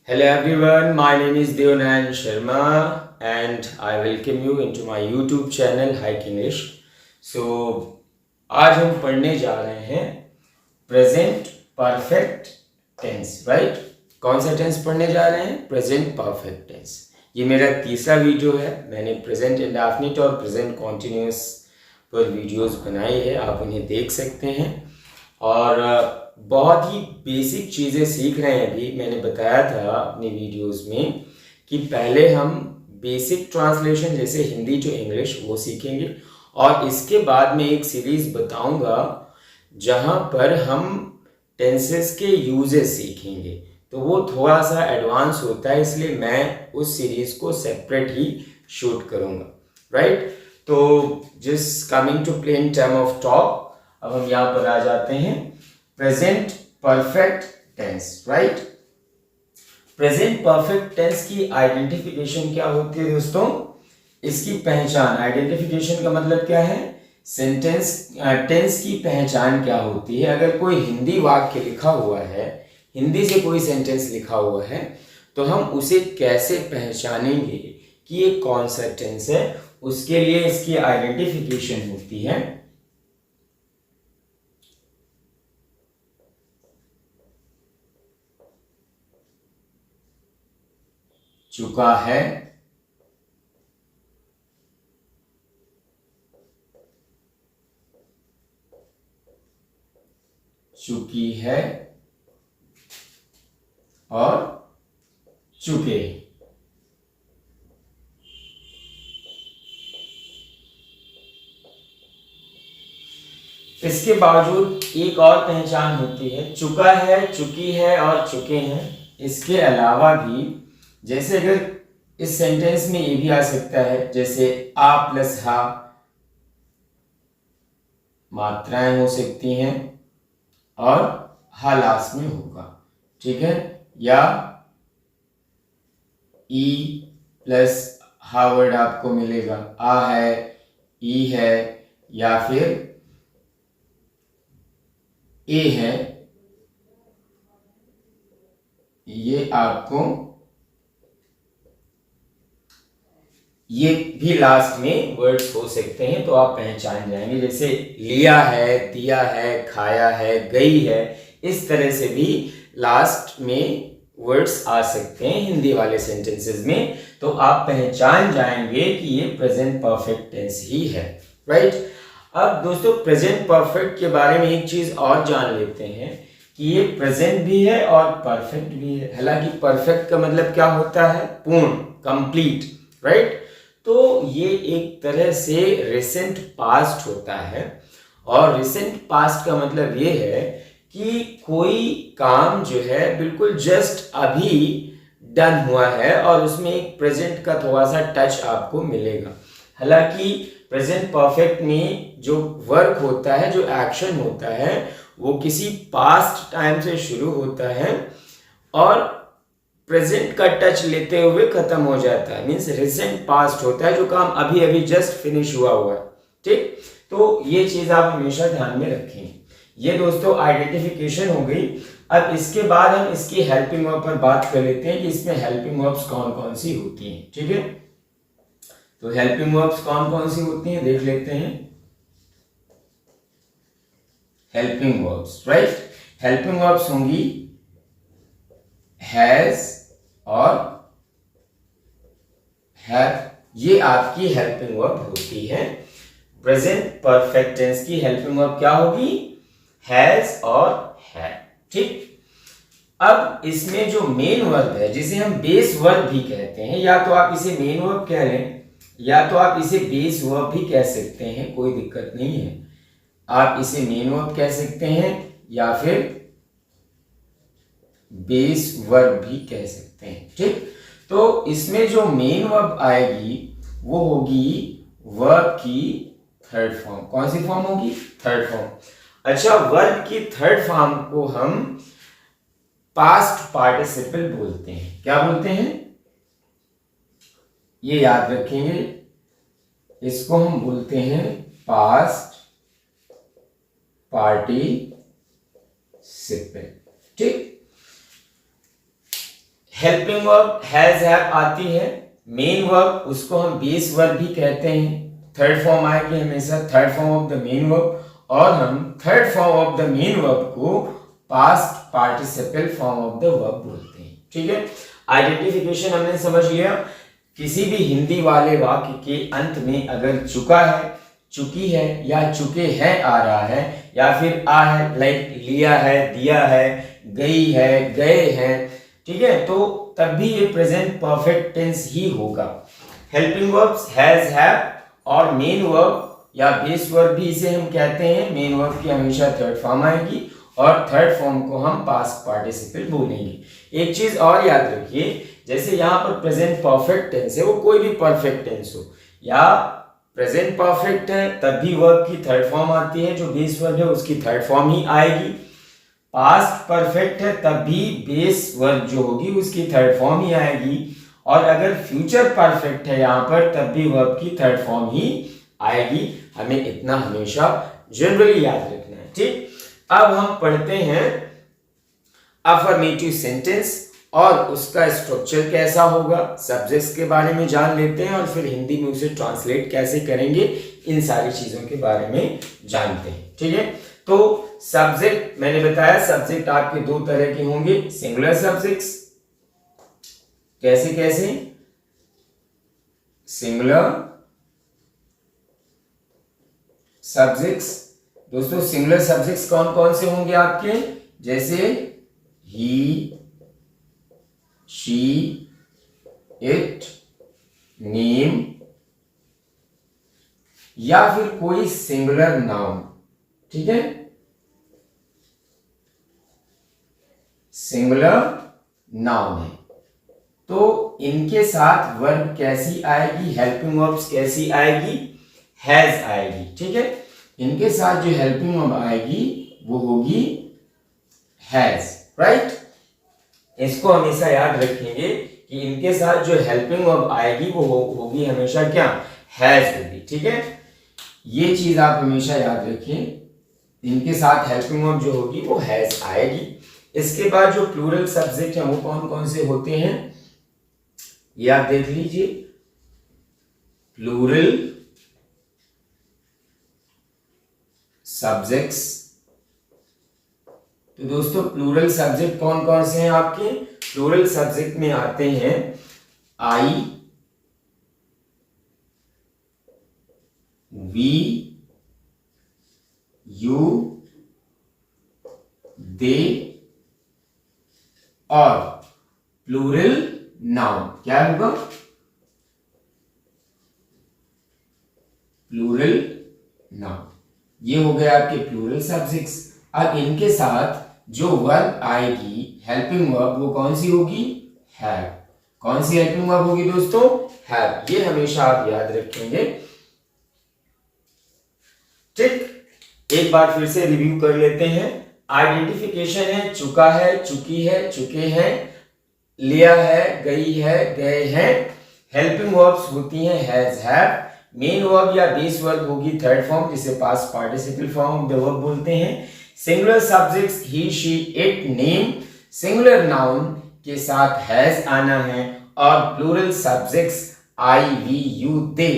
Hello everyone, my name is Deonan Sharma and I welcome you into my YouTube channel Hike English. So आज हम पढ़ने जा रहे हैं प्रेजेंट परफेक्ट टेंस, राइट? कौन सा टेंस पढ़ने जा रहे हैं? Present perfect tense. ये मेरा तीसरा वीडियो है। मैंने प्रेजेंट इंडेफिनिट और प्रेजेंट कॉन्टिन्यूअस पर वीडियोस बनाई है, आप उन्हें देख सकते हैं और बहुत ही बेसिक चीज़ें सीख रहे हैं। अभी मैंने बताया था अपनी वीडियोस में कि पहले हम बेसिक ट्रांसलेशन जैसे हिंदी टू इंग्लिश वो सीखेंगे और इसके बाद में एक सीरीज़ बताऊंगा जहां पर हम टेंसेस के यूजेस सीखेंगे। तो वो थोड़ा सा एडवांस होता है, इसलिए मैं उस सीरीज़ को सेपरेट ही शूट करूंगा, राइट? तो just coming to plain term of talk, अब हम यहाँ पर आ जाते हैं present perfect tense, right? Present perfect tense की आइडेंटिफिकेशन क्या होती है दोस्तों? इसकी पहचान, आइडेंटिफिकेशन का मतलब क्या है? सेंटेंस टेंस की पहचान क्या होती है? अगर कोई हिंदी वाक्य लिखा हुआ है, हिंदी से कोई सेंटेंस लिखा हुआ है, तो हम उसे कैसे पहचानेंगे कि ये कौन सा टेंस है? उसके लिए इसकी आइडेंटिफिकेशन होती है चुका है, चुकी है और चुके। इसके बावजूद एक और पहचान होती है, चुका है, चुकी है और चुके हैं। इसके अलावा भी जैसे अगर इस सेंटेंस में ये भी आ सकता है, जैसे आ प्लस हा मात्राएं हो सकती हैं और हा लास्ट में होगा, ठीक है? या ई प्लस हा वर्ड आपको मिलेगा, आ है, ई है या फिर ए है, ये आपको ये भी लास्ट में वर्ड्स हो सकते हैं, तो आप पहचान जाएंगे। जैसे लिया है, दिया है, खाया है, गई है, इस तरह से भी लास्ट में वर्ड्स आ सकते हैं हिंदी वाले सेंटेंसेस में, तो आप पहचान जाएंगे कि ये प्रेजेंट परफेक्ट टेंस ही है, राइट? अब दोस्तों प्रेजेंट परफेक्ट के बारे में एक चीज और जान लेते हैं कि ये प्रेजेंट भी है और परफेक्ट भी है। हालांकि परफेक्ट का मतलब क्या होता है? पूर्ण, कंप्लीट, राइट? तो ये एक तरह से रिसेंट पास्ट होता है और रिसेंट पास्ट का मतलब ये है कि कोई काम जो है बिल्कुल जस्ट अभी डन हुआ है और उसमें एक प्रेजेंट का थोड़ा सा टच आपको मिलेगा। हालांकि प्रेजेंट परफेक्ट में जो वर्क होता है, जो एक्शन होता है, वो किसी पास्ट टाइम से शुरू होता है और प्रेजेंट का टच लेते हुए खत्म हो जाता है, मीन्स रिसेंट पास्ट होता है, जो काम अभी अभी जस्ट फिनिश हुआ है, ठीक? तो ये चीज आप हमेशा ध्यान में रखें। ये दोस्तों आइडेंटिफिकेशन हो गई। अब इसके बाद हम इसकी हेल्पिंग वर्ब पर बात कर लेते हैं कि इसमें हेल्पिंग वर्ब्स कौन कौन सी होती हैं, ठीक है? तो हेल्पिंग वर्ब्स कौन कौन सी होती हैं देख लेते हैं। Helping verbs, right? Helping verbs होंगी हैज और हैव, ये आपकी हेल्पिंग वर्ब होती है। प्रेजेंट परफेक्ट टेंस की हेल्पिंग वर्ब क्या होगी? हैज और हैव, ठीक? अब इसमें जो मेन वर्ब है, जिसे हम बेस वर्ब भी कहते हैं, या तो आप इसे मेन वर्ब कह लें या तो आप इसे बेस वर्ब भी कह सकते हैं, कोई दिक्कत नहीं है। आप इसे मेन वर्ब कह सकते हैं या फिर बेस वर्ब भी कह सकते हैं, ठीक? तो इसमें जो मेन वर्ब आएगी वो होगी वर्ब की थर्ड फॉर्म। कौन सी फॉर्म होगी? Third form. अच्छा, वर्ब की थर्ड फॉर्म को हम पास्ट पार्टिसिपल बोलते हैं। क्या बोलते हैं? ये याद रखेंगे, इसको हम बोलते हैं पास्ट पार्टिसिपल, ठीक? हेल्पिंग वर्ब हैज हैव आती है, मेन वर्ब उसको हम बेस वर्ब भी कहते हैं, थर्ड फॉर्म आएगी हमेशा, third form of the main verb, और हम third form of the main verb को past participle form of the verb बोलते हैं। ठीक है, आइडेंटिफिकेशन हमने समझ लिया। किसी भी हिंदी वाले वाक्य के अंत में अगर चुका है, चुकी है या चुके हैं आ रहा है, या फिर आ है लाइक लिया है, दिया है, गई है, गए हैं, ठीक है, तो तब भी ये प्रेजेंट परफेक्ट टेंस ही होगा। हेल्पिंग वर्ब्स हैज हैव और मेन वर्ब या बेस वर्ब भी इसे हम कहते हैं, मेन वर्ब की हमेशा थर्ड फॉर्म आएगी और थर्ड फॉर्म को हम पास्ट पार्टिसिपल बोलेंगे। एक चीज और याद रखिए, जैसे यहाँ पर प्रेजेंट परफेक्ट टेंस है, वो कोई भी परफेक्ट टेंस हो, या प्रेजेंट परफेक्ट है तब भी वर्ब की थर्ड फॉर्म आती है, जो बेस वर्ब है उसकी थर्ड फॉर्म ही आएगी। पास्ट परफेक्ट है तब भी बेस वर्ब जो होगी उसकी थर्ड फॉर्म ही आएगी, और अगर फ्यूचर परफेक्ट है यहाँ पर तब भी वर्ब की थर्ड फॉर्म ही आएगी। हमें इतना हमेशा जनरली याद रखना है। ठीक, अब हम पढ़ते हैं अफर्मेटिव सेंटेंस और उसका स्ट्रक्चर कैसा होगा, सब्जेक्ट्स के बारे में जान लेते हैं और फिर हिंदी में उसे ट्रांसलेट कैसे करेंगे, इन सारी चीजों के बारे में जानते हैं। ठीक है, तो सब्जेक्ट मैंने बताया, सब्जेक्ट आपके दो तरह के होंगे, सिंगुलर सब्जेक्ट्स, कैसे कैसे, सिंगुलर सब्जेक्ट्स। दोस्तों सिंगुलर सब्जेक्ट्स कौन कौन से होंगे आपके, जैसे ही, शी, इट, नेम, या फिर कोई सिंगुलर नाउन। ठीक है, सिंगुलर नाउन है तो इनके साथ वर्ब कैसी आएगी, हेल्पिंग वर्ब्स कैसी आएगी, हैज आएगी। ठीक है, इनके साथ जो हेल्पिंग वर्ब आएगी वो होगी हैज, राइट। इसको हमेशा याद रखेंगे कि इनके साथ जो हेल्पिंग वर्ब आएगी वो होगी हमेशा क्या, हैज होगी। ठीक है, ये चीज आप हमेशा याद रखें, इनके साथ हेल्पिंग वर्ब जो होगी वो हैज आएगी। इसके बाद जो प्लूरल सब्जेक्ट है वो कौन कौन से होते हैं ये आप देख लीजिए। प्लूरल सब्जेक्ट्स, तो दोस्तों प्लूरल सब्जेक्ट कौन कौन से हैं आपके, प्लूरल सब्जेक्ट में आते हैं आई, वी, यू, दे और प्लूरल नाउन। क्या होगा, प्लूरल नाउन। ये हो गए आपके प्लूरल सब्जेक्ट्स। अब इनके साथ जो वर्ब आएगी हेल्पिंग वर्ब वो कौन सी होगी, हैव। कौन सी हेल्पिंग वर्ब होगी दोस्तों, हैव। ये हमेशा आप याद रखेंगे। ठीक, एक बार फिर से रिव्यू कर लेते हैं। आइडेंटिफिकेशन है चुका है, चुकी है, चुके हैं, लिया है, गई है, गए हैं। हेल्पिंग वर्ब्स होती हैं हैज, हैव। मेन वर्ब या बेस वर्ब होगी थर्ड फॉर्म, जिसे past participle form of the verb बोलते हैं। Singular subjects he, she, it, name. Singular noun के साथ हैज आना है, और plural subjects I, we, you, they.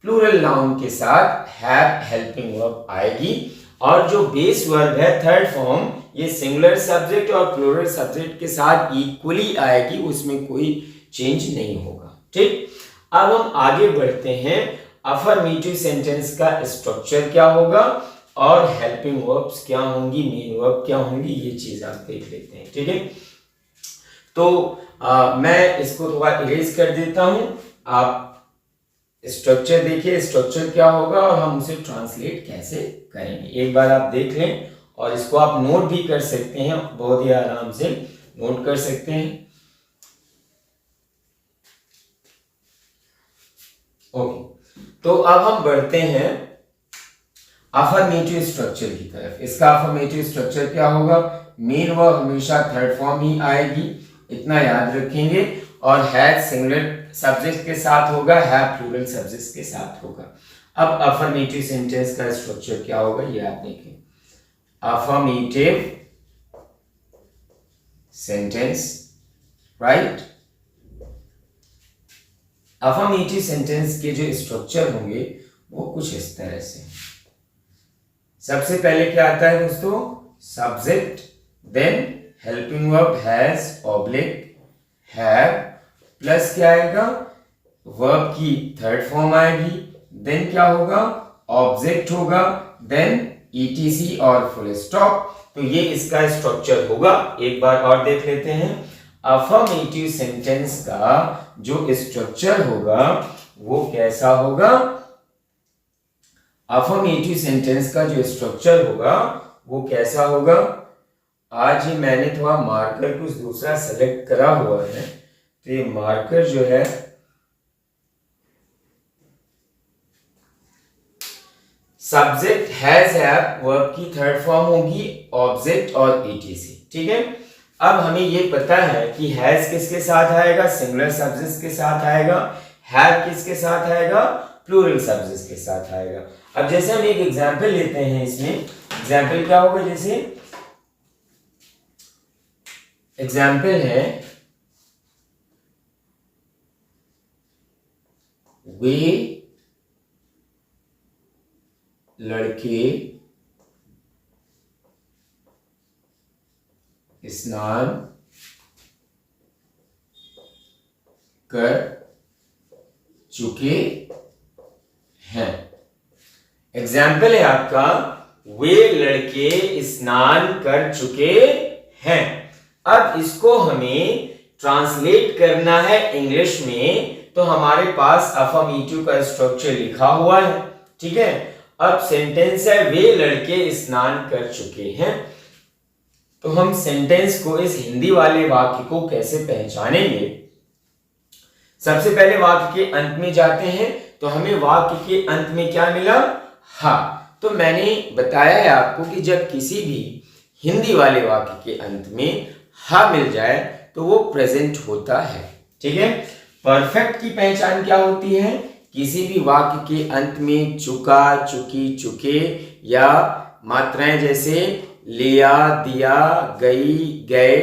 Plural noun के साथ हैव हेल्पिंग वर्ब आएगी, और जो बेस वर्ब है थर्ड फॉर्म, ये सिंगुलर सब्जेक्ट और प्लूरल सब्जेक्ट के साथ इक्वली आएगी, उसमें कोई चेंज नहीं होगा। ठीक, अब हम आगे बढ़ते हैं। अफर्मेटिव सेंटेंस का स्ट्रक्चर क्या होगा और हेल्पिंग वर्ब्स क्या होंगी, मेन वर्ब क्या होंगी, ये चीज आप देख लेते हैं। ठीक है, तो मैं इसको थोड़ा इरेज कर देता हूं, आप स्ट्रक्चर देखिए, स्ट्रक्चर क्या होगा और हम उसे ट्रांसलेट कैसे करेंगे। एक बार आप देख लें और इसको आप नोट भी कर सकते हैं, बहुत ही आराम से नोट कर सकते हैं। ओके, तो अब हम बढ़ते हैं अफर्मेटिव स्ट्रक्चर की तरफ। इसका अफर्मेटिव स्ट्रक्चर क्या होगा, मेन वर्ब हमेशा थर्ड फॉर्म ही आएगी, इतना याद रखेंगे, और हैज सिंगुलर सब्जेक्ट के साथ होगा, हैव प्लूरल सब्जेक्ट्स के साथ होगा। अब अफर्मेटिव सेंटेंस का स्ट्रक्चर क्या होगा ये आप देखें। Affirmative sentence right. Affirmative sentence के जो स्ट्रक्चर होंगे वो कुछ इस तरह से। सबसे पहले क्या आता है दोस्तों, subject, then helping verb has oblique have, plus क्या आएगा, वर्ब की थर्ड फॉर्म आएगी, देन क्या होगा, ऑब्जेक्ट होगा, देन ईटीसी और फुल स्टॉप। तो ये इसका स्ट्रक्चर होगा। एक बार और देख लेते हैं। अफर्मेटिव सेंटेंस का जो स्ट्रक्चर होगा वो कैसा होगा, अफर्मेटिव सेंटेंस का जो स्ट्रक्चर होगा वो कैसा होगा। आज ही मैंने थोड़ा मार्कर कुछ दूसरा सेलेक्ट करा हुआ है, तो ये मार्कर जो है सब्जेक्ट हैज हैव, वर्ब की थर्ड फॉर्म होगी, ऑब्जेक्ट और ईटीसी। ठीक है। अब हमें ये पता है कि हैज किसके साथ आएगा, सिंगुलर सब्जेक्ट के साथ आएगा, हैव किसके साथ आएगा, प्लूरल सब्जेक्ट के साथ आएगा। अब जैसे हम एक एग्जांपल लेते हैं, इसमें एग्जांपल क्या होगा, जैसे एग्जांपल है वे लड़के स्नान कर चुके हैं। एग्जाम्पल है आपका, वे लड़के स्नान कर चुके हैं। अब इसको हमें ट्रांसलेट करना है इंग्लिश में, तो हमारे पास अफर्मेटिव का स्ट्रक्चर लिखा हुआ है। ठीक है। अब सेंटेंस है वे लड़के स्नान कर चुके हैं, तो हम सेंटेंस को, इस हिंदी वाले वाक्य को कैसे पहचानेंगे। सबसे पहले वाक्य के अंत में जाते हैं, तो हमें वाक्य के अंत में क्या मिला, हा। तो मैंने बताया है आपको कि जब किसी भी हिंदी वाले वाक्य के अंत में हा मिल जाए तो वो प्रेजेंट होता है। ठीक है। परफेक्ट की पहचान क्या होती है, किसी भी वाक्य के अंत में चुका, चुकी, चुके या मात्राएं जैसे लिया, दिया, गई, गए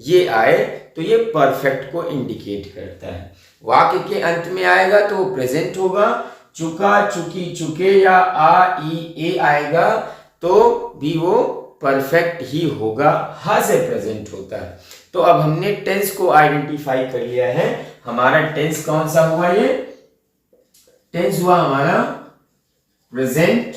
ये आए तो ये परफेक्ट को इंडिकेट करता है। वाक्य के अंत में आएगा तो वो प्रेजेंट होगा। चुका, चुकी, चुके या आ, ई, ए आएगा तो भी वो परफेक्ट ही होगा, हा से प्रेजेंट होता है। तो अब हमने टेंस को आइडेंटिफाई कर लिया है। हमारा टेंस कौन सा हुआ, ये टेंस हुआ हमारा present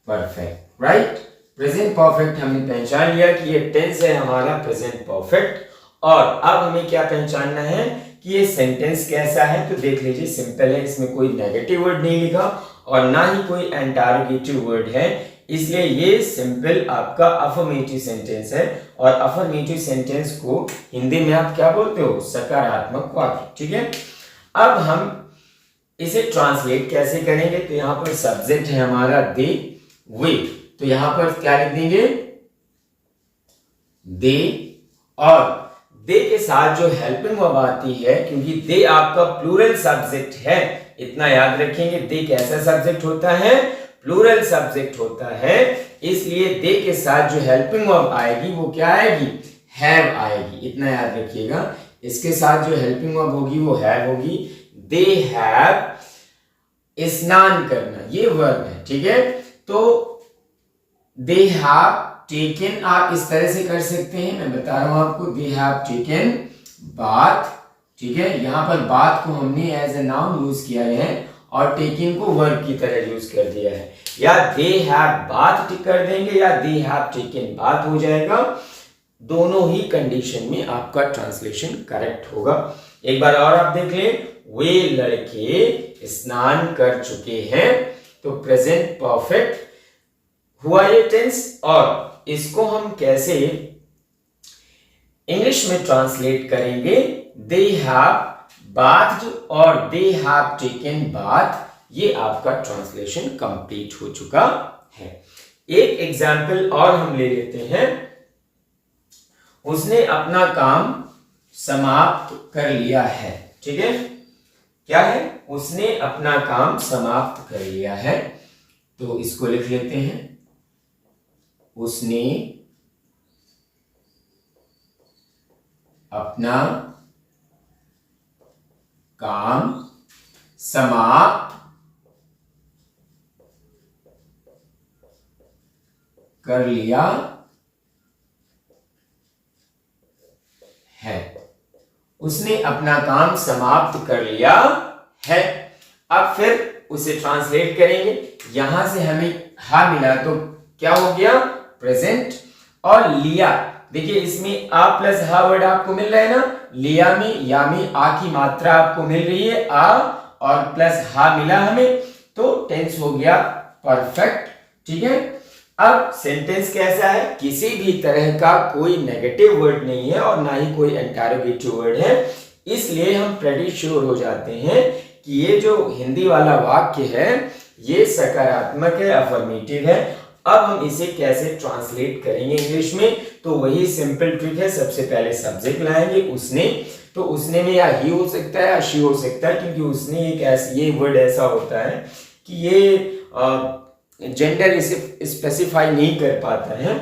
perfect. Right. Present perfect हमने पहचान लिया कि ये टेंस है हमारा प्रेजेंट परफेक्ट। और अब हमें क्या पहचानना है कि ये सेंटेंस कैसा है, तो देख लीजिए, सिंपल है, इसमें कोई नेगेटिव वर्ड नहीं लिखा और ना ही कोई इंटरोगेटिव वर्ड है, इसलिए ये सिंपल आपका अफर्मेटिव सेंटेंस है। और अफर्मेटिव सेंटेंस को हिंदी में आप क्या बोलते हो, सकारात्मक वाक्य। ठीक है। अब हम इसे ट्रांसलेट कैसे करेंगे, तो यहां पर सब्जेक्ट है हमारा दे, वे, तो यहां पर क्या लिख देंगे, दे, और दे के साथ जो हेल्पिंग वर्ब आती है, क्योंकि दे आपका प्लूरल सब्जेक्ट है, इतना याद रखेंगे। दे कैसा सब्जेक्ट होता है, प्लूरल सब्जेक्ट होता है, इसलिए दे के साथ जो हेल्पिंग वर्ब आएगी वो क्या आएगी, हैव आएगी, इतना याद रखिएगा। इसके साथ जो हेल्पिंग वर्ब होगी वो हैव होगी। दे हैव, स्नान करना ये वर्ब है। ठीक है। तो दे हैव टेकन, आप इस तरह से कर सकते हैं, मैं बता रहा हूं आपको, दे हैव टेकन बाथ। ठीक है। यहां पर बाथ को हमने एज ए नाउन यूज किया है और टेकन को वर्ब की तरह यूज कर दिया है। या दे हैव बाथ कर देंगे या दे हैव टेकन बाथ हो जाएगा, दोनों ही कंडीशन में आपका ट्रांसलेशन करेक्ट होगा। एक बार और आप देख लें, वे लड़के स्नान कर चुके हैं, तो प्रेजेंट परफेक्ट हुआ ये टेंस। और इसको हम कैसे इंग्लिश में ट्रांसलेट करेंगे, दे हैव बाथ्ड और दे हैव टेकन बाथ, ये आपका ट्रांसलेशन कंप्लीट हो चुका है। एक एग्जाम्पल और हम ले लेते हैं, उसने अपना काम समाप्त कर लिया है। ठीक है। क्या है, उसने अपना काम समाप्त कर लिया है, तो इसको लिख लेते हैं, उसने अपना काम समाप्त कर लिया है। उसने अपना काम समाप्त कर लिया है। अब फिर उसे ट्रांसलेट करेंगे। यहां से हमें हा मिला तो क्या हो गया, प्रेजेंट। और लिया, देखिए इसमें आ प्लस हा वर्ड आपको मिल रहा है ना, लिया में या में आ की मात्रा आपको मिल रही है, आ और प्लस हा मिला हमें, तो टेंस हो गया परफेक्ट। ठीक है, अब सेंटेंस कैसा है, किसी भी तरह का कोई नेगेटिव वर्ड नहीं है और ना ही कोई इंटरोगेटिव वर्ड है, इसलिए हम प्रेटी श्योर हो जाते हैं कि ये जो हिंदी वाला वाक्य है ये सकारात्मक है, अफर्मेटिव है। अब हम इसे कैसे ट्रांसलेट करेंगे इंग्लिश में, तो वही सिंपल ट्रिक है। सबसे पहले सब्जेक्ट लाएंगे उसने, तो उसने में या ही हो सकता है या शी हो सकता है, क्योंकि उसने एक ऐसा ये वर्ड ऐसा होता है कि ये जेंडर इसे स्पेसिफाई नहीं कर पाता है।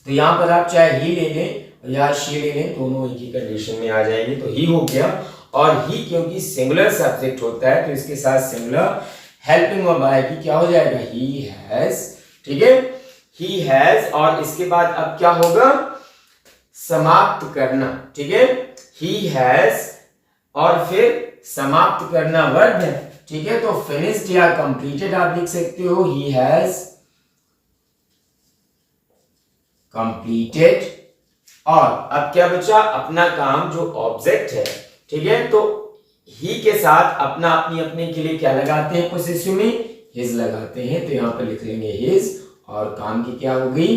तो यहाँ पर आप चाहे ही ले लें या शी ले लें, दोनों एक ही कंडीशन में आ जाएंगे। तो ही हो गया, और ही क्योंकि सिंगुलर सब्जेक्ट होता है तो इसके साथ सिंगुलर हेल्पिंग वर्ब आएगी, क्या हो जाएगा, ही हैज। ठीक है, ही हैज, और इसके बाद अब क्या होगा, समाप्त करना। ठीक है, ही हैज और फिर समाप्त करना वर्ब है। ठीक है, तो फिनिश्ड या कंप्लीटेड आप लिख सकते हो, ही हैज कंप्लीटेड। और अब क्या बचा, अपना काम जो ऑब्जेक्ट है। ठीक है, तो ही के साथ अपना अपनी अपने के लिए क्या लगाते हैं, पोसेसिव में हिज लगाते हैं, तो यहां पर लिख लेंगे हिज, और काम की क्या हो गई,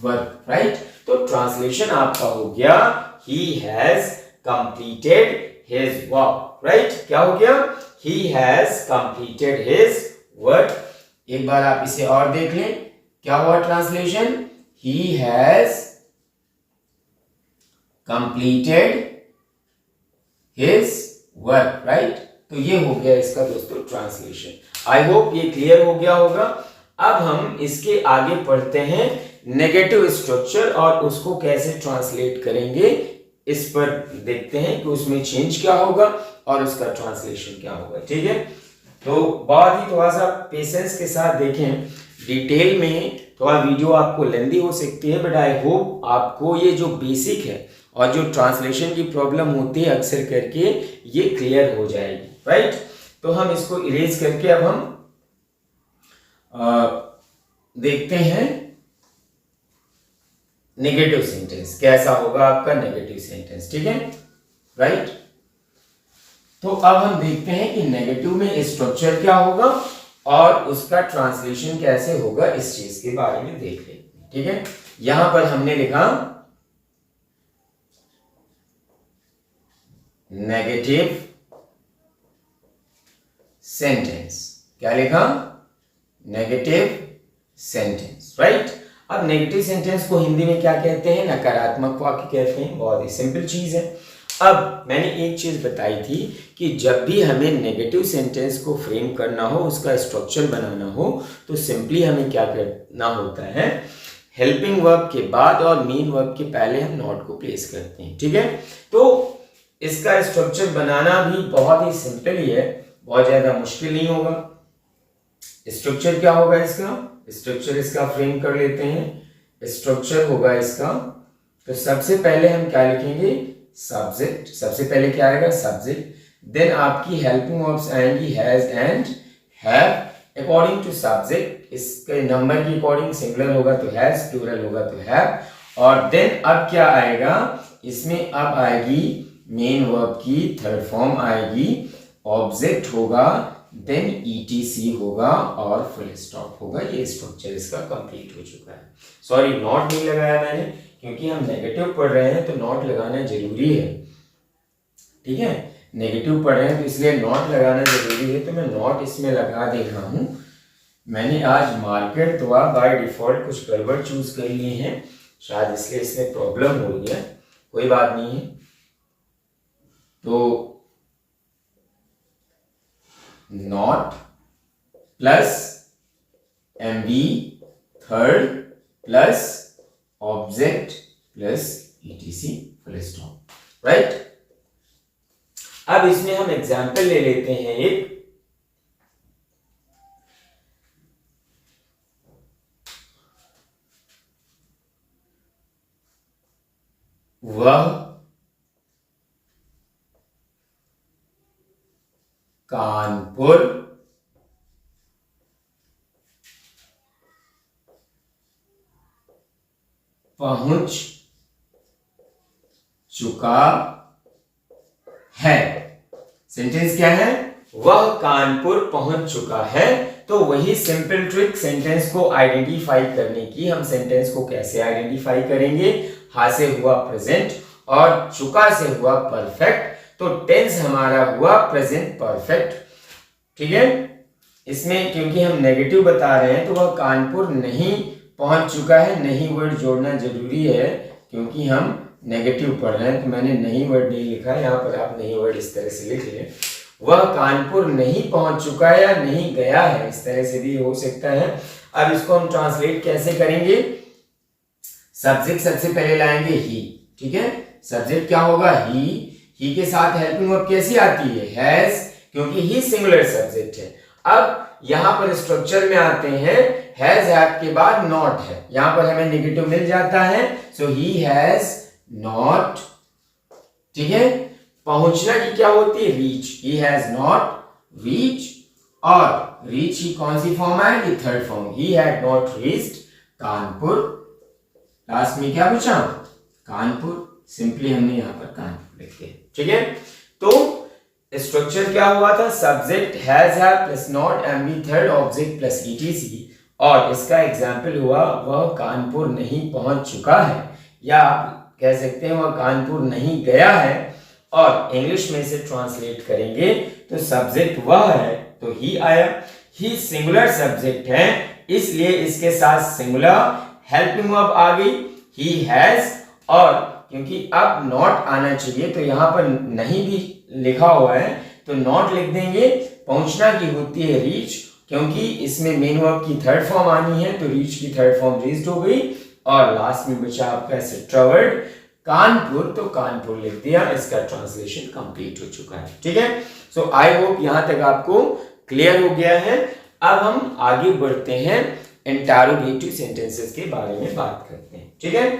वर्ब। राइट, तो ट्रांसलेशन आपका हो गया, he has completed his work. Right, क्या हो गया, he has completed his work. एक बार आप इसे और देख लें, क्या हुआ translation, he has completed his work. Right, तो ये हो गया इसका दोस्तों ट्रांसलेशन। आई होप ये क्लियर हो गया होगा। अब हम इसके आगे पढ़ते हैं नेगेटिव स्ट्रक्चर और उसको कैसे ट्रांसलेट करेंगे, इस पर देखते हैं कि उसमें चेंज क्या होगा और उसका ट्रांसलेशन क्या होगा। ठीक है, तो बहुत ही थोड़ा सा पेशेंस के साथ देखें, डिटेल में थोड़ा वीडियो आपको लेंदी हो सकती है, बट आई होप आपको ये जो बेसिक है और जो ट्रांसलेशन की प्रॉब्लम होती है अक्सर करके, ये क्लियर हो जाएगी। राइट, तो हम इसको इरेज करके अब हम देखते हैं नेगेटिव सेंटेंस कैसा होगा आपका नेगेटिव सेंटेंस। ठीक है, राइट, तो अब हम देखते हैं कि नेगेटिव में स्ट्रक्चर क्या होगा और उसका ट्रांसलेशन कैसे होगा, इस चीज के बारे में देख लेते हैं। ठीक है, यहां पर हमने लिखा नेगेटिव सेंटेंस, क्या लिखा, नेगेटिव सेंटेंस। राइट, अब नेगेटिव सेंटेंस को हिंदी में क्या कहते हैं, नकारात्मक वाक्य कहते हैं। बहुत ही सिंपल चीज है। अब मैंने एक चीज बताई थी कि जब भी हमें नेगेटिव सेंटेंस को फ्रेम करना हो, उसका स्ट्रक्चर बनाना हो, तो सिंपली हमें क्या करना होता है, हेल्पिंग वर्ब के बाद और मेन वर्ब के पहले हम नॉट को प्लेस करते हैं। ठीक है, तो इसका स्ट्रक्चर बनाना भी बहुत ही सिंपल ही है, बहुत ज्यादा मुश्किल नहीं होगा। स्ट्रक्चर क्या होगा इसका, स्ट्रक्चर इसका फ्रेम कर लेते हैं। स्ट्रक्चर होगा इसका, तो सबसे पहले हम क्या लिखेंगे, सब्जेक्ट। सबसे पहले क्या आएगा, सब्जेक्ट। देन आपकी हेल्पिंग वर्ब्स आएंगी has and have according to subject. इसके नंबर के अकॉर्डिंग सिंगुलर होगा तो हैज, प्लूरल होगा तो हैव। और देन अब क्या आएगा इसमें, अब आएगी मेन वर्ब की थर्ड फॉर्म आएगी, ऑब्जेक्ट होगा, देन ईटीसी होगा और फुल स्टॉप होगा। ये स्ट्रक्चर इसका कंप्लीट हो चुका है। सॉरी, नॉट नहीं लगाया मैंने, क्योंकि हम नेगेटिव पढ़ रहे हैं तो नॉट लगाना जरूरी है। ठीक है, नेगेटिव पढ़ रहे हैं तो इसलिए नॉट लगाना जरूरी है, तो मैं नॉट इसमें लगा दे रहा हूं। मैंने आज मार्केट द्वारा बाय डिफॉल्ट कुछ गड़बड़ चूज कर लिए हैं, शायद इसलिए इसमें प्रॉब्लम हो रही है, कोई बात नहीं है। तो not plus MV third plus object plus ETC full stop. Right. अब इसमें हम एग्जाम्पल ले लेते हैं एक। वह कानपुर पहुंच चुका है। सेंटेंस क्या है? वह कानपुर पहुंच चुका है। तो वही सिंपल ट्रिक सेंटेंस को आइडेंटिफाई करने की। हम सेंटेंस को कैसे आइडेंटिफाई करेंगे? हा से हुआ प्रेजेंट और चुका से हुआ परफेक्ट। तो टेंस हमारा हुआ प्रेजेंट परफेक्ट। ठीक है। इसमें क्योंकि हम नेगेटिव बता रहे हैं तो वह कानपुर नहीं पहुंच चुका है। नहीं वर्ड जोड़ना जरूरी है क्योंकि हम नेगेटिव पढ़ रहे हैं। तो मैंने नहीं वर्ड नहीं लिखा है, यहाँ पर आप नहीं वर्ड इस तरह से लिख लें। वह कानपुर नहीं पहुंच चुका है या नहीं गया है, इस तरह से भी हो सकता है। अब इसको हम ट्रांसलेट कैसे करेंगे? सब्जेक्ट सबसे पहले लाएंगे ही। ठीक है। सब्जेक्ट क्या होगा? ही के साथ हेल्पिंग वर्ब कैसी आती है? हैज, क्योंकि ही सिंगुलर सब्जेक्ट है। अब यहां पर स्ट्रक्चर में आते हैं, हैज हैव के बाद नॉट है। यहां पर हमें नेगेटिव मिल जाता है। सो ही हैज नॉट। ठीक है। पहुंचना की क्या होती है? Reach. He has not reach. और रीच की कौन सी फॉर्म है? ये third form. He had not reached Kanpur. Last में क्या पूछा? कानपुर। सिंपली हमने यहां पर कानपुर लिख दिया। ठीक है। तो स्ट्रक्चर क्या हुआ था? Subject has have plus not M V third object plus ETC. और इसका एग्जाम्पल हुआ वह कानपुर नहीं पहुंच चुका है, या आप कह सकते हैं वह कानपुर नहीं गया है। और इंग्लिश में से ट्रांसलेट करेंगे तो सब्जेक्ट वह है तो ही आया। ही सिंगुलर सब्जेक्ट है इसलिए इसके साथ सिंगुलर हेल्पिंग वर्ब आ गई ही हैज। और क्योंकि अब नॉट आना चाहिए तो यहां पर नहीं भी लिखा हुआ है तो नॉट लिख देंगे। पहुंचना की होती है रीच, क्योंकि इसमें मेन वर्ब की थर्ड फॉर्म आनी है तो रीच की थर्ड फॉर्म रीच्ड हो गई। और लास्ट में बचा आपका ट्रैवल्ड कानपुर, तो कानपुर लिख दिया। इसका ट्रांसलेशन कंप्लीट हो चुका है। ठीक है। सो आई होप यहां तक आपको क्लियर हो गया है। अब हम आगे बढ़ते हैं, इंटरोगेटिव सेंटेंसेस के बारे में बात करते हैं। ठीक है।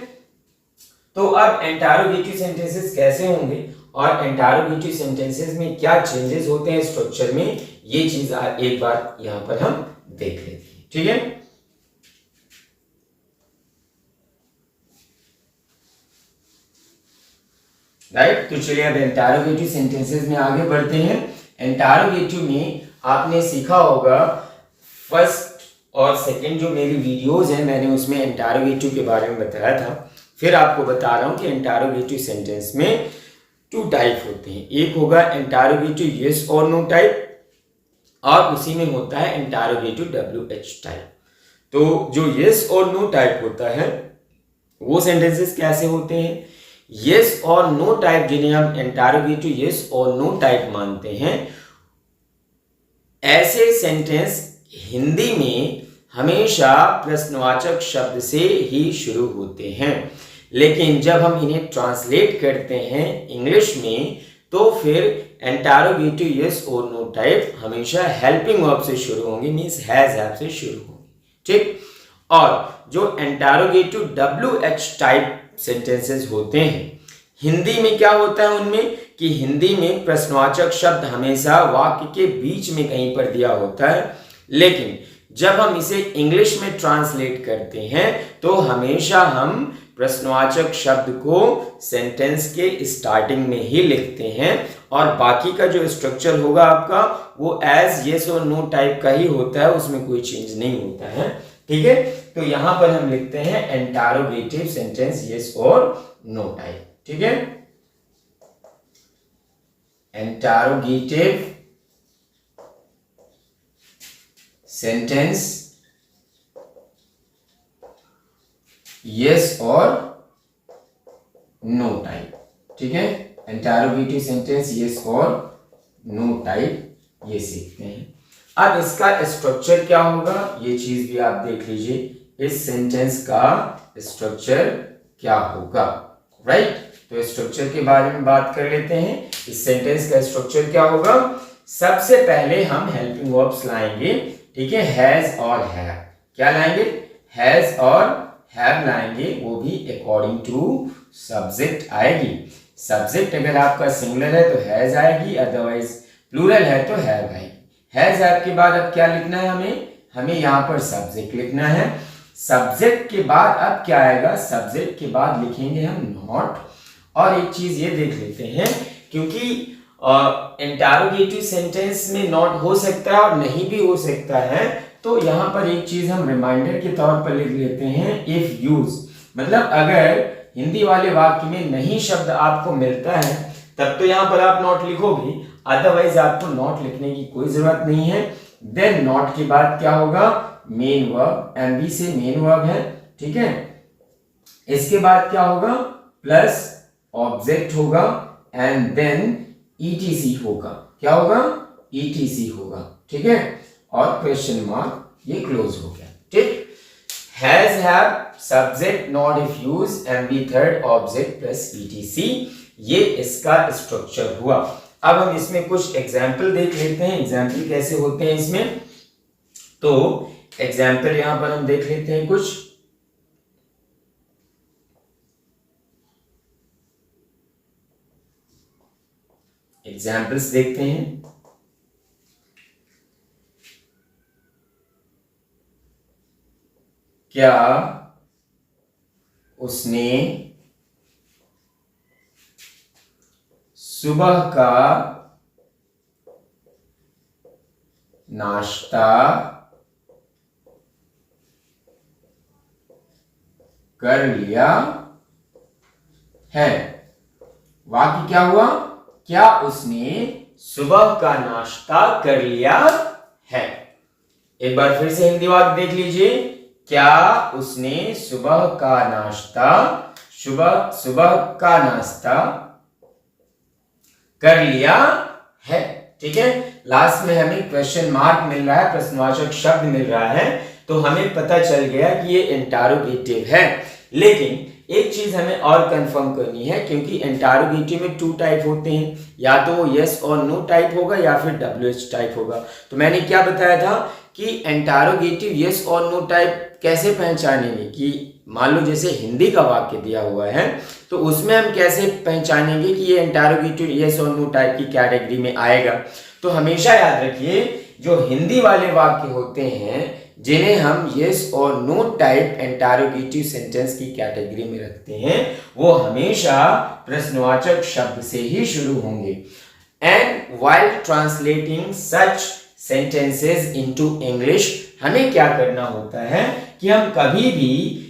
तो अब इंटरोगेटिव सेंटेंसेस कैसे होंगे और इंटरोगेटिव सेंटेंसेस में क्या चेंजेस होते हैं स्ट्रक्चर में, ये चीज एक बार यहां पर हम देख लेते हैं। ठीक है। राइट। तो चलिए अब इंटरोगेटिव सेंटेंसेस में आगे बढ़ते हैं। इंटरोगेटिव में आपने सीखा होगा फर्स्ट और सेकंड जो मेरी वीडियोस हैं मैंने उसमें इंटरोगेटिव के बारे में बताया था। फिर आपको बता रहा हूं कि इंटरोगेटिव सेंटेंस में टू टाइप होते हैं। एक होगा इंटरोगेटिव यस और नो टाइप और उसी में होता है इंटरोगेटिव WH टाइप। तो जो यस और नो टाइप होता है वो सेंटेंसेस कैसे होते हैं? यस और नो टाइप जिन्हें हम इंटरोगेटिव यस और नो टाइप मानते हैं, ऐसे सेंटेंस हिंदी में हमेशा प्रश्नवाचक शब्द से ही शुरू होते हैं। लेकिन जब हम इन्हें ट्रांसलेट करते हैं इंग्लिश में तो फिर इंटरोगेटिव यस और नो टाइप हमेशा हेल्पिंग वर्ब से शुरू होंगे, मींस हैज हैव से शुरू होंगे। ठीक। और जो इंटरोगेटिव WH टाइप सेंटेंसेस होते हैं हिंदी में क्या होता है उनमें कि हिंदी में प्रश्नवाचक शब्द हमेशा वाक्य के बीच में कहीं पर दिया होता है। लेकिन जब हम इसे इंग्लिश में ट्रांसलेट करते हैं तो हमेशा हम प्रश्नवाचक शब्द को सेंटेंस के स्टार्टिंग में ही लिखते हैं और बाकी का जो स्ट्रक्चर होगा आपका वो एज यस और नो टाइप का ही होता है, उसमें कोई चेंज नहीं होता है। ठीक है। तो यहां पर हम लिखते हैं इंटरोगेटिव सेंटेंस यस और नो टाइप। ठीक है। इंटरोगेटिव सेंटेंस यस और नो टाइप। ठीक है। इंटरोगेटिव सेंटेंस यस और नो टाइप ये सीखते हैं। अब इसका स्ट्रक्चर क्या होगा ये चीज भी आप देख लीजिए। इस सेंटेंस का स्ट्रक्चर क्या होगा? राइट। तो स्ट्रक्चर के बारे में बात कर लेते हैं। इस सेंटेंस का स्ट्रक्चर क्या होगा? सबसे पहले हम हेल्पिंग वर्ब्स लाएंगे, ठीक है, हैज और हैव। क्या लाएंगे? हैज और हैव लाएंगे, वो भी अकॉर्डिंग टू सब्जेक्ट आएगी। सब्जेक्ट अगर आपका सिंगुलर है तो हैज आएगी, अदरवाइज प्लूरल है तो हैव आएगी। हैज हैव के बाद अब क्या लिखना है हमें यहाँ पर सब्जेक्ट लिखना है। सब्जेक्ट के बाद अब क्या आएगा? सब्जेक्ट के बाद लिखेंगे हम नॉट। और एक चीज ये देख लेते हैं, क्योंकि इंटरोगेटिव सेंटेंस में नॉट हो सकता है और नहीं भी हो सकता है, तो यहाँ पर एक चीज हम रिमाइंडर के तौर पर लिख लेते हैं, इफ यूज। मतलब अगर हिंदी वाले वाक्य में नहीं शब्द आपको मिलता है तब तो यहाँ पर आप नॉट लिखोगे, अदरवाइज आपको नॉट लिखने की कोई जरूरत नहीं है। देन नॉट के बाद क्या होगा? मेन वर्ब, एमबी से मेन वर्ब है, ठीक है। इसके बाद क्या होगा? प्लस ऑब्जेक्ट होगा एंड देन ईटीसी होगा। क्या होगा? ईटीसी होगा, ठीक है। और क्वेश्चन मार्क, ये क्लोज हो गया, ठीक। Has have subject not if use MB third object plus etc, ये इसका स्ट्रक्चर हुआ। अब हम इसमें कुछ एग्जाम्पल देख लेते हैं, एग्जाम्पल कैसे होते हैं इसमें। तो एग्जाम्पल यहां पर हम देख लेते हैं कुछ। एग्जाम्पल्स देखते हैं। क्या उसने सुबह का नाश्ता कर लिया है? वाक्य क्या हुआ? क्या उसने सुबह का नाश्ता कर लिया है? एक बार फिर से हिंदी वाक्य देख लीजिए। क्या उसने सुबह का नाश्ता कर लिया है? ठीक है। लास्ट में हमें क्वेश्चन मार्क मिल रहा है, प्रश्नवाचक शब्द मिल रहा है, तो हमें पता चल गया कि ये इंटरोगेटिव है। लेकिन एक चीज हमें और कंफर्म करनी है, क्योंकि इंटरोगेटिव में 2 टाइप होते हैं, या तो यस और नो टाइप होगा या फिर WH टाइप होगा। तो मैंने क्या बताया था कि इंटरोगेटिव यस और नो टाइप कैसे पहचानेंगे, कि मान लो जैसे हिंदी का वाक्य दिया हुआ है तो उसमें हम कैसे पहचानेंगे कि ये इंटरोगेटिव यस और नो टाइप की कैटेगरी में आएगा। तो हमेशा याद रखिए, जो हिंदी वाले वाक्य होते हैं जिन्हें हम यस और नो टाइप इंटरोगेटिव सेंटेंस की कैटेगरी में रखते हैं, वो हमेशा प्रश्नवाचक शब्द से ही शुरू होंगे। And while translating such sentences into English, हमें क्या करना होता है कि हम कभी भी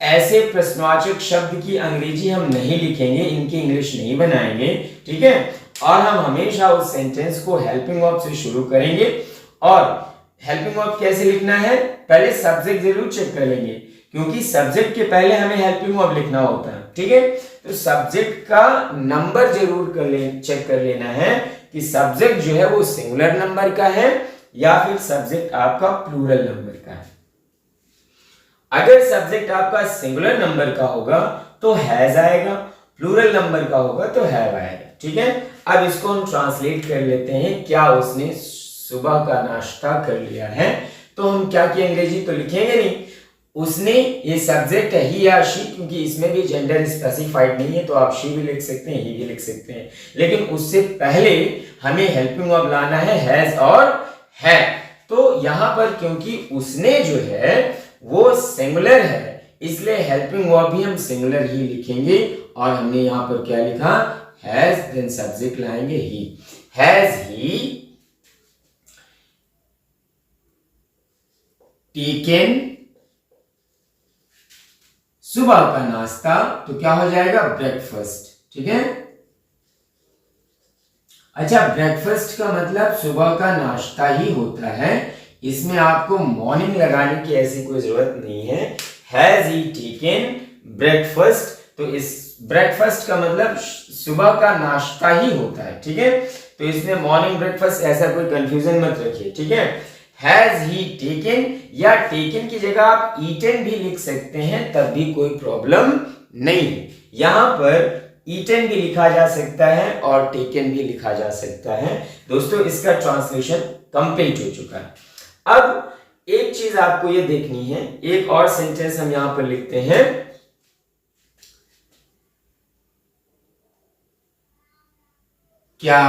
ऐसे प्रश्नवाचक शब्द की अंग्रेजी हम नहीं लिखेंगे, इनकी इंग्लिश नहीं बनाएंगे, ठीक है। और हम हमेशा उस सेंटेंस को हेल्पिंग वर्ब से शुरू करेंगे। और हेल्पिंग वर्ब कैसे लिखना है, पहले सब्जेक्ट जरूर चेक कर लेंगे, क्योंकि सब्जेक्ट के पहले हमें हेल्पिंग वर्ब लिखना होता है, ठीक है। तो सब्जेक्ट का नंबर जरूर चेक कर लेना है कि सब्जेक्ट जो है वो सिंगुलर नंबर का है या फिर सब्जेक्ट आपका प्लूरल नंबर का है। अगर सब्जेक्ट आपका सिंगुलर नंबर का होगा तो हैज आएगा, प्लूरल नंबर का होगा तो हैव आएगा, ठीक है। अब इसको हम ट्रांसलेट कर लेते हैं। क्या उसने सुबह का नाश्ता कर लिया है, तो हम क्या की अंग्रेजी तो लिखेंगे नहीं, उसने, ये सब्जेक्ट है ही या शी, क्योंकि इसमें भी जेंडर स्पेसिफाइड नहीं है, तो आप शी भी लिख सकते हैं, ही भी लिख सकते हैं। लेकिन उससे पहले हमें हेल्पिंग वर्ब लाना है हैज और है। तो यहां पर क्योंकि उसने जो है वो सिंगुलर है, इसलिए हेल्पिंग वर्ब भी हम सिंगुलर ही लिखेंगे। और हमने यहां पर क्या लिखा, हैज, देन सब्जेक्ट लाएंगे ही। हैज ही टेकन सुबह का नाश्ता, तो क्या हो जाएगा, ब्रेकफास्ट, ठीक है। अच्छा, ब्रेकफास्ट का मतलब सुबह का नाश्ता ही होता है, इसमें आपको मॉर्निंग लगाने की ऐसी कोई जरूरत नहीं है। हैज ही टेकन ब्रेकफास्ट, तो इस ब्रेकफास्ट का मतलब सुबह का नाश्ता ही होता है, ठीक है। तो इसमें मॉर्निंग ब्रेकफास्ट ऐसा कोई कंफ्यूजन मत रखिए, ठीक है। हैज ही टेकन, या टेकन की जगह आप ईटन भी लिख सकते हैं, तब भी कोई प्रॉब्लम नहीं है। यहां पर ईटन भी लिखा जा सकता है और टेकन भी लिखा जा सकता है। दोस्तों इसका ट्रांसलेशन कंप्लीट हो चुका है। अब एक चीज आपको ये देखनी है, एक और सेंटेंस हम यहां पर लिखते हैं, क्या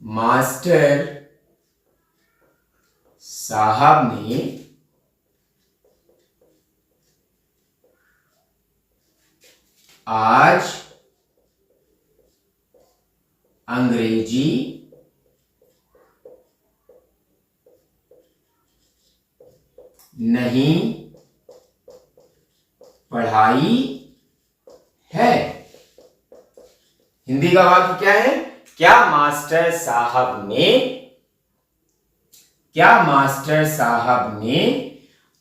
मास्टर साहब ने आज अंग्रेजी नहीं पढ़ाई है? हिंदी का वाक्य क्या है? क्या मास्टर साहब ने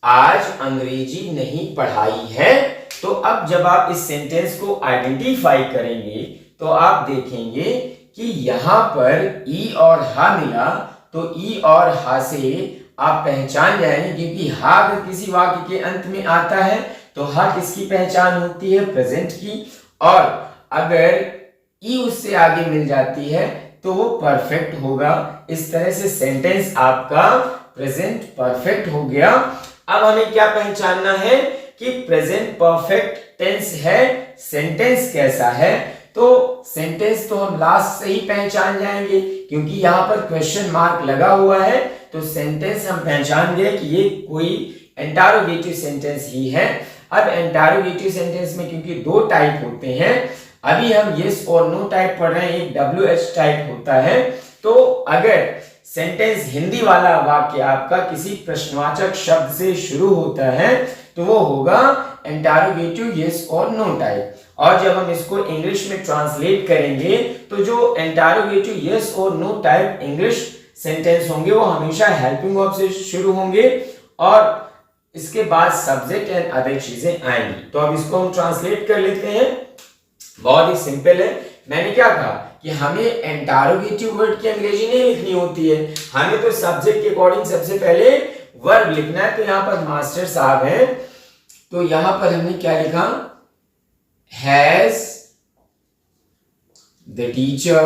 आज अंग्रेजी नहीं पढ़ाई है? तो अब जब आप इस सेंटेंस को आइडेंटिफाई करेंगे तो आप देखेंगे कि यहां पर ई और हा मिला, तो ई और हा से आप पहचान जाएंगे, क्योंकि हा अगर किसी वाक्य के अंत में आता है तो हा किसकी पहचान होती है? प्रेजेंट की। और अगर ई उससे आगे मिल जाती है तो वो परफेक्ट होगा। इस तरह से सेंटेंस आपका प्रेजेंट परफेक्ट हो गया। अब हमें क्या पहचानना है कि प्रेजेंट परफेक्ट टेंस है, सेंटेंस कैसा है? तो सेंटेंस तो हम लास्ट से ही पहचान जाएंगे, क्योंकि यहां पर क्वेश्चन मार्क लगा हुआ है, तो सेंटेंस हम पहचान गए कि ये कोई इंटरोगेटिव सेंटेंस ही है। अब इंटरोगेटिव सेंटेंस में क्योंकि दो टाइप होते हैं, अभी हम यस और नो टाइप पढ़ रहे हैं, एक WH टाइप होता है। तो अगर सेंटेंस हिंदी वाला वाक्य आपका किसी प्रश्नवाचक शब्द से शुरू होता है तो वो होगा इंटरोगेटिव यस और नो टाइप। और जब हम इसको इंग्लिश में ट्रांसलेट करेंगे तो जो इंटरोगेटिव यस और नो टाइप इंग्लिश सेंटेंस होंगे वो हमेशा हेल्पिंग वर्ब से शुरू होंगे और इसके बाद सब्जेक्ट एंड अदर चीजें आएंगी। तो अब इसको हम ट्रांसलेट कर लेते हैं। बहुत ही सिंपल है। मैंने क्या कहा कि हमें इंटरोगेटिव वर्ड की अंग्रेजी नहीं लिखनी होती है, हमें तो सब्जेक्ट के अकॉर्डिंग सबसे पहले वर्ब लिखना है। तो यहां पर मास्टर साहब हैं, तो यहां पर हमने क्या लिखा? Has the teacher.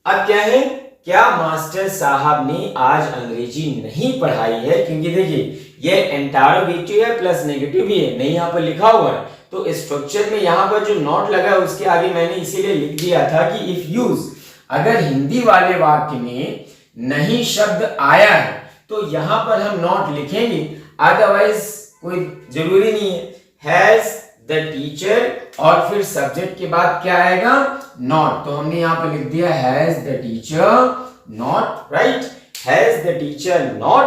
अब क्या है? क्या मास्टर साहब ने आज अंग्रेजी नहीं पढ़ाई है? क्योंकि देखिए ये इंटरोगेटिव है प्लस नेगेटिव भी है, नहीं यहां पर लिखा हुआ है। तो स्ट्रक्चर में यहां पर जो नॉट लगा है उसके आगे मैंने इसीलिए लिख दिया था कि इफ यूज, अगर हिंदी वाले वाक्य में नहीं शब्द आया है तो यहां पर हम नॉट लिखेंगे, अदरवाइज कोई जरूरी नहीं है। हैज द टीचर और फिर सब्जेक्ट के बाद क्या आएगा? नॉट। तो हमने यहां पर लिख दिया has the teacher not, right? Has the teacher not.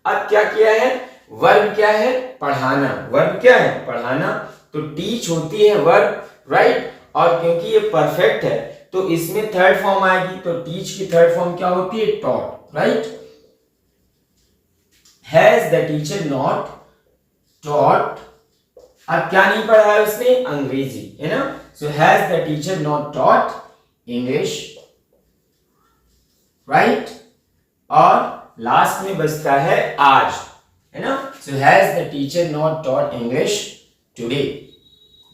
अब क्या किया है? वर्ब क्या है? पढ़ाना। वर्ब क्या है? पढ़ाना। तो टीच होती है वर्ब, राइट? और क्योंकि ये परफेक्ट है तो इसमें थर्ड फॉर्म आएगी, तो टीच की थर्ड फॉर्म क्या होती है? Taught, right? Has the teacher not taught. अब क्या नहीं पढ़ा है उसने? अंग्रेजी, है ना? So has the teacher not taught English, right? और लास्ट में बचता है आज, है ना? So has the teacher not taught English today,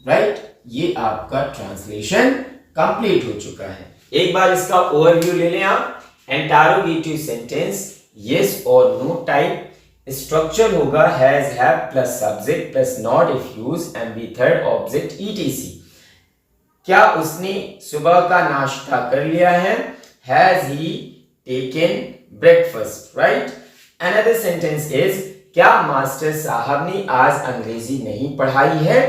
right? ये आपका ट्रांसलेशन कंप्लीट हो चुका है। एक बार इसका ओवरव्यू ले लें आप। इंटरोगेटिव सेंटेंस यस और नो टाइप, स्ट्रक्चर होगा has, have plus subject plus not if use and B third object ETC। क्या उसने सुबह का नाश्ता कर लिया है? Has he taken breakfast, right? Another sentence is क्या मास्टर साहब ने आज अंग्रेजी नहीं पढ़ाई है?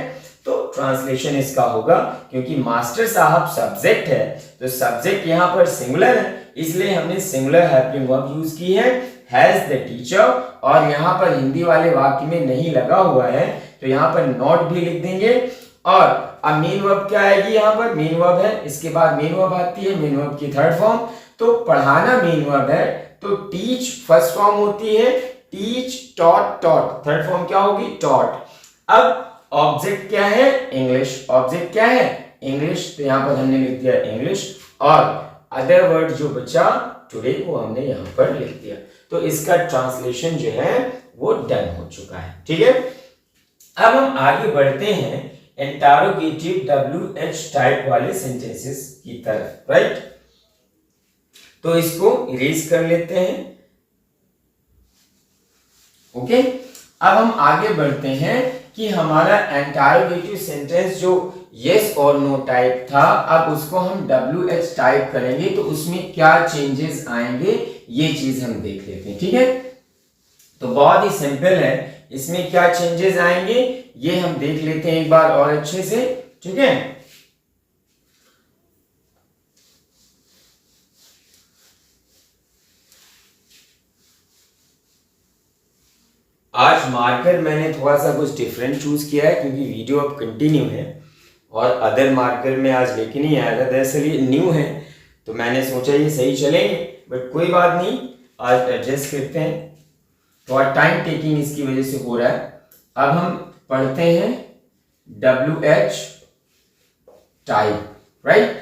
तो ट्रांसलेशन इसका होगा, क्योंकि मास्टर साहब सब्जेक्ट है तो सब्जेक्ट यहां पर सिंगुलर है, इसलिए हमने सिंगुलर हेल्पिंग वर्ब यूज की है हैज द टीचर। और यहां पर हिंदी वाले वाक्य में नहीं लगा हुआ है तो यहां पर नॉट भी लिख देंगे। और अब मेन वर्ब क्या आएगी? यहां पर मेन वर्ब है, इसके बाद मेन वर्ब आती है, मेन वर्ब की थर्ड फॉर्म। तो पढ़ाना मेन वर्ब है, तो टीच फर्स्ट फॉर्म होती है, teach, taught, taught third form क्या होगी? टॉट। अब ऑब्जेक्ट क्या है? इंग्लिश। ऑब्जेक्ट क्या है? इंग्लिश। तो यहां पर हमने लिख दिया इंग्लिश, और अदर वर्ड जो बचा टुडे वो हमने यहां पर लिख दिया। तो इसका ट्रांसलेशन जो है वो डन हो चुका है। ठीक है, अब हम आगे बढ़ते हैं इंटरोगेटिव WH टाइप वाले सेंटेंसेस की तरफ। राइट, तो इसको इरेज कर लेते हैं। ओके, अब हम आगे बढ़ते हैं कि हमारा इंटरोगेटिव सेंटेंस जो यस और नो टाइप था, अब उसको हम WH टाइप करेंगे तो उसमें क्या चेंजेस आएंगे ये चीज हम देख लेते हैं। ठीक है, तो बहुत ही सिंपल है, इसमें क्या चेंजेस आएंगे ये हम देख लेते हैं एक बार और अच्छे से। ठीक है, आज मार्कर मैंने थोड़ा सा कुछ डिफरेंट चूज किया है क्योंकि वीडियो अब कंटिन्यू है और अदर मार्कर में आज लेके नहीं आया था, दरअसल ये न्यू है तो मैंने सोचा ये सही चलेंगे, बट कोई बात नहीं, आज एडजस्ट करते हैं। थोड़ा टाइम टेकिंग इसकी वजह से हो रहा है। अब हम पढ़ते हैं WH type. Right,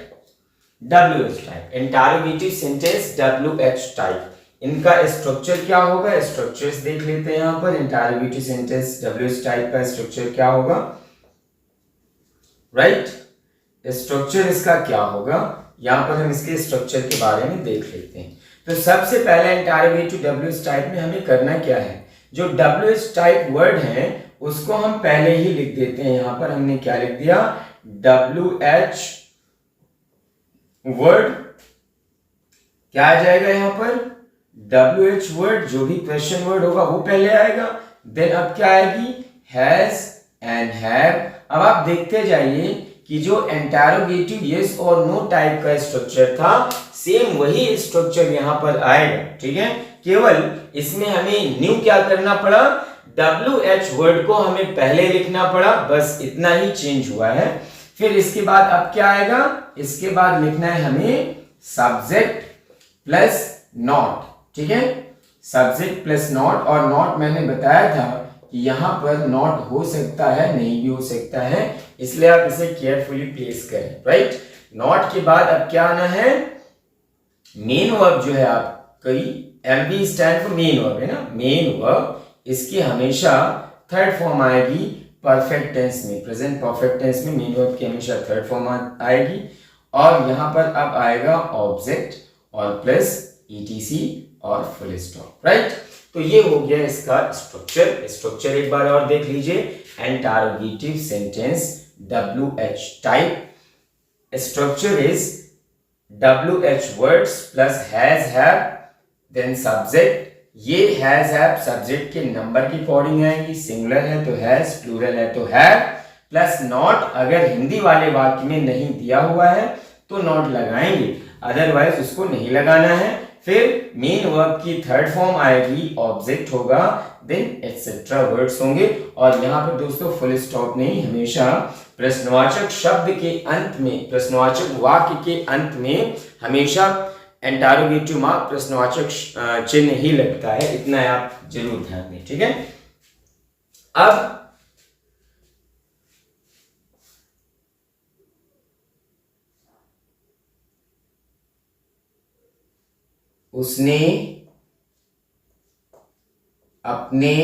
WH type, interrogative sentence WH type, इनका स्ट्रक्चर क्या होगा, स्ट्रक्चर्स देख लेते हैं। यहां पर इंटरोगेटिव सेंटेंस WH टाइप का स्ट्रक्चर क्या होगा। राइट, स्ट्रक्चर इसका क्या होगा, यहां पर हम इसके स्ट्रक्चर के बारे में देख लेते हैं। तो सबसे पहले इंटरोगेटिव WH टाइप में हमें करना क्या है, जो WH टाइप वर्ड है उसको हम पहले ही लिख देते हैं। यहां पर हमने क्या लिख दिया, WH वर्ड, क्या आ जाएगा यहां पर, WH वर्ड, जो भी क्वेश्चन वर्ड होगा वो पहले आएगा, देन अब क्या आएगी, हैज एंड हैव। अब आप देखते जाइए कि जो इंटरोगेटिव यस और नो टाइप का स्ट्रक्चर था सेम वही स्ट्रक्चर यहां पर आएगा। ठीक है, केवल इसमें हमें न्यू क्या करना पड़ा, WH वर्ड को हमें पहले लिखना पड़ा, बस इतना ही चेंज हुआ है। फिर इसके बाद अब क्या आएगा, इसके बाद लिखना है हमें सब्जेक्ट प्लस नॉट। ठीक है, सब्जेक्ट प्लस नॉट, और नॉट मैंने बताया था कि यहां पर नॉट हो सकता है नहीं भी हो सकता है, इसलिए आप इसे केयरफुली प्लेस करें। राइट, नॉट के बाद अब क्या आना है, मेन वर्ब जो है आपकी, MV stand for main verb है ना, मेन वर्ब, इसकी हमेशा थर्ड फॉर्म आएगी परफेक्ट टेंस में, प्रेजेंट परफेक्ट टेंस में मेन वर्ब की हमेशा थर्ड फॉर्म आएगी। और यहां पर अब आएगा ऑब्जेक्ट और प्लस ETC और फुल स्टॉप। राइट, तो ये हो गया इसका स्ट्रक्चर। स्ट्रक्चर एक बार और देख लीजिए, interrogative sentence WH type, structure is WH words plus has have, then subject, ये हैज हैव सब्जेक्ट के नंबर के अकॉर्डिंग आएंगी, सिंगुलर है तो हैज, प्लूरल है तो हैव, प्लस नॉट, अगर हिंदी वाले वाक्य में नहीं दिया हुआ है तो नॉट लगाएंगे, अदरवाइज उसको नहीं लगाना है। फिर मेन वर्ब की थर्ड फॉर्म आएगी, ऑब्जेक्ट होगा, देन एटसेट्रा वर्ड्स होंगे। और यहां पर दोस्तों फुल स्टॉप नहीं, हमेशा प्रश्नवाचक शब्द के अंत में, प्रश्नवाचक वाक्य के अंत में हमेशा इंटरोगेटिव मार्क प्रश्नवाचक चिन्ह ही लगता है, इतना आप जरूर ध्यान दें। ठीक है, अब उसने अपने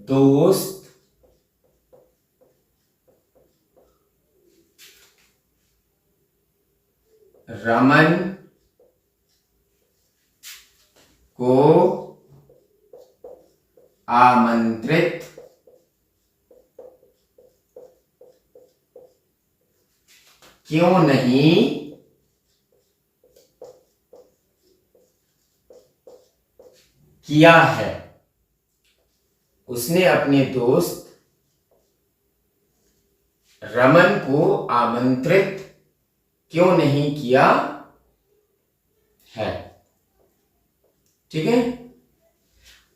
दोस्त रमन को आमंत्रित क्यों नहीं किया है। उसने अपने दोस्त रमन को आमंत्रित क्यों नहीं किया है। ठीक है,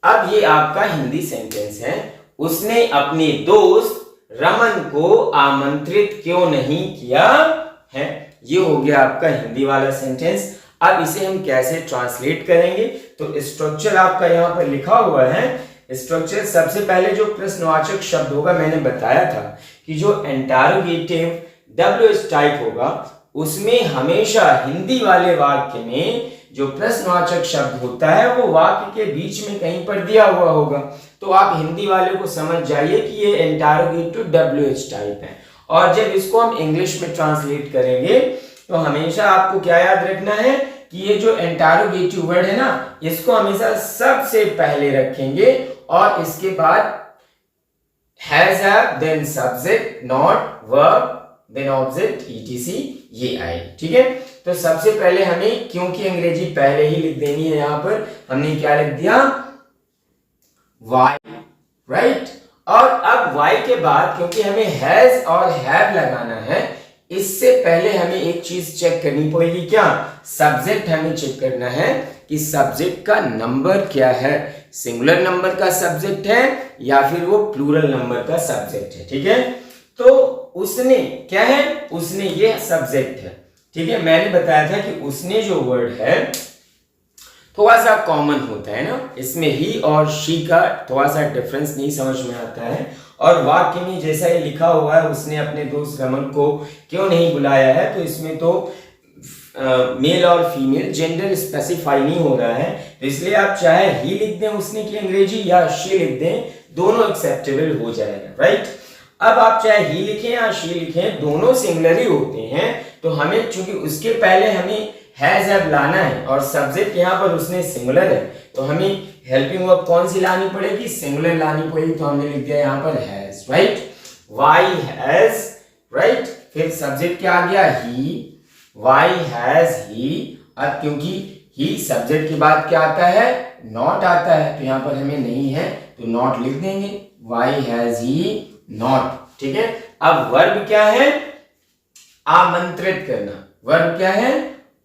अब ये आपका हिंदी सेंटेंस है, उसने अपने दोस्त रमन को आमंत्रित क्यों नहीं किया है। ये हो गया आपका हिंदी वाला सेंटेंस। अब इसे हम कैसे ट्रांसलेट करेंगे, तो स्ट्रक्चर आपका यहां पर लिखा हुआ है। स्ट्रक्चर सबसे पहले जो प्रश्नवाचक शब्द होगा, मैंने बताया था कि जो इंटरोगेटिव WH टाइप होगा उसमें हमेशा हिंदी वाले वाक्य में जो प्रश्नवाचक शब्द होता है वो वाक्य के बीच में कहीं पर दिया हुआ होगा। तो आप हिंदी वाले को समझ जाइए कि ये इंटरोगेटिव WH टाइप है। और जब इसको हम इंग्लिश में ट्रांसलेट करेंगे तो हमेशा आपको क्या याद रखना है कि ये जो इंटरोगेटिव वर्ड है ना, इसको हमेशा सबसे पहले रखेंगे और इसके बाद has have then subject not verb then object etc ये आए। ठीक है, तो सबसे पहले हमें, क्योंकि अंग्रेजी पहले ही लिख देनी है, यहां पर हमने क्या लिख दिया why, राइट। और अब why के बाद क्योंकि हमें has और have लगाना है, इससे पहले हमें एक चीज चेक करनी पड़ेगी। क्या? सब्जेक्ट हमें चेक करना है कि सब्जेक्ट का नंबर क्या है, सिंगुलर नंबर का सब्जेक्ट है या फिर वो प्लूरल नंबर का सब्जेक्ट है। ठीक है, तो उसने क्या है, उसने ये सब्जेक्ट है। ठीक है, मैंने बताया था कि उसने जो वर्ड है थोड़ा सा कॉमन होता है ना, इसमें ही और शी का थोड़ा सा डिफरेंस नहीं समझ में आता है। और वाक्य में जैसा ये लिखा हुआ है उसने अपने दोस्त रमन को क्यों नहीं बुलाया है, तो इसमें तो मेल और फीमेल जेंडर स्पेसिफाई नहीं हो रहा है, तो इसलिए आप चाहे ही लिख दें उसने की अंग्रेजी या शी लिख दें, दोनों एक्सेप्टेबल हो जाएगा, राइट। अब आप चाहे ही लिखें या शी लिखें, दोनों सिंगुलर ही होते हैं। तो हमें चूंकि उसके पहले हमें हैज हैव लाना है और सब्जेक्ट यहाँ पर उसने सिंगुलर है, तो हमें हेल्पिंग वर्ब कौन सी लानी पड़ेगी, सिंगुलर लानी पड़ेगी। तो हमने लिख दिया यहाँ पर has, right, why has, right. फिर सब्जेक्ट क्या आ गया, ही, वाई हैज ही। अब क्योंकि ही सब्जेक्ट के बाद क्या आता है, नॉट आता है, तो यहाँ पर हमें नहीं है तो नॉट लिख देंगे, वाई हैज ही नॉट। ठीक है, अब वर्ब क्या है, आमंत्रित करना। वर्ब क्या है,